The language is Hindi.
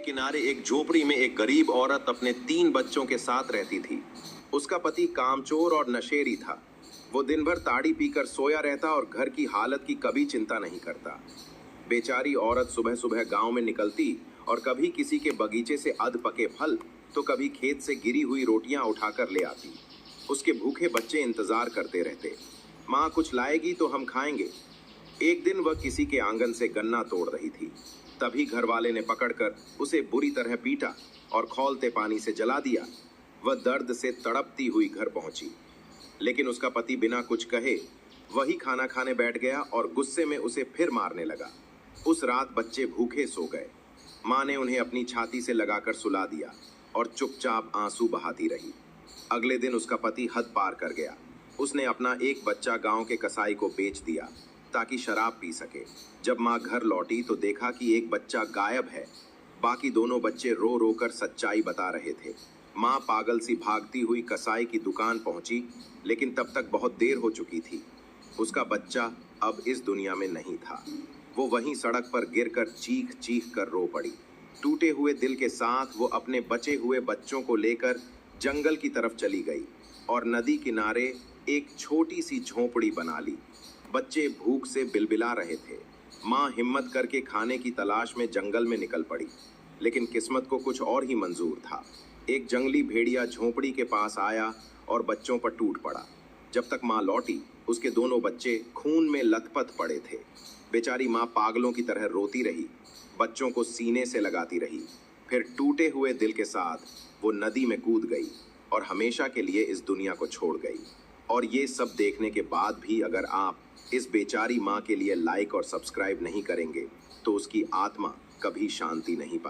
किनारे एक झोपड़ी में एक गरीब औरत अपने 3 बच्चों के साथ रहती थी। उसका पति कामचोर और नशेड़ी था। वो दिन भर ताड़ी पीकर सोया रहता और घर की हालत की कभी चिंता नहीं करता। बेचारी औरत सुबह सुबह गांव में निकलती और कभी किसी के बगीचे से अध पके फल तो कभी खेत से गिरी हुई रोटियां उठाकर ले आती। उसके भूखे बच्चे इंतजार करते रहते, माँ कुछ लाएगी तो हम खाएंगे। एक दिन वह किसी के आंगन से गन्ना तोड़ रही थी। तभी घर वाले ने पकड़कर उसे बुरी तरह पीटा और खौलते पानी से जला दिया। वह दर्द से तड़पती हुई घर पहुंची, लेकिन उसका पति बिना कुछ कहे वही खाना खाने बैठ गया और गुस्से में उसे फिर मारने लगा। उस रात बच्चे भूखे सो गए। माँ ने उन्हें अपनी छाती से लगाकर सुला दिया और चुपचाप आंसू बहाती रही। अगले दिन उसका पति हद पार कर गया। उसने अपना एक बच्चा गांव के कसाई को बेच दिया ताकि शराब पी सके। जब माँ घर लौटी तो देखा कि एक बच्चा गायब है। बाकी दोनों बच्चे रो रो कर सच्चाई बता रहे थे। माँ पागल सी भागती हुई कसाई की दुकान पहुंची, लेकिन तब तक बहुत देर हो चुकी थी। उसका बच्चा अब इस दुनिया में नहीं था। वो वहीं सड़क पर गिरकर चीख चीख कर रो पड़ी। टूटे हुए दिल के साथ वो अपने बचे हुए बच्चों को लेकर जंगल की तरफ चली गई और नदी किनारे एक छोटी सी झोंपड़ी बना ली। बच्चे भूख से बिलबिला रहे थे। माँ हिम्मत करके खाने की तलाश में जंगल में निकल पड़ी, लेकिन किस्मत को कुछ और ही मंजूर था। एक जंगली भेड़िया झोंपड़ी के पास आया और बच्चों पर टूट पड़ा। जब तक माँ लौटी, उसके दोनों बच्चे खून में लथपथ पड़े थे। बेचारी माँ पागलों की तरह रोती रही, बच्चों को सीने से लगाती रही। फिर टूटे हुए दिल के साथ वो नदी में कूद गई और हमेशा के लिए इस दुनिया को छोड़ गई। और ये सब देखने के बाद भी अगर आप इस बेचारी माँ के लिए लाइक और सब्सक्राइब नहीं करेंगे तो उसकी आत्मा कभी शांति नहीं पाएगी।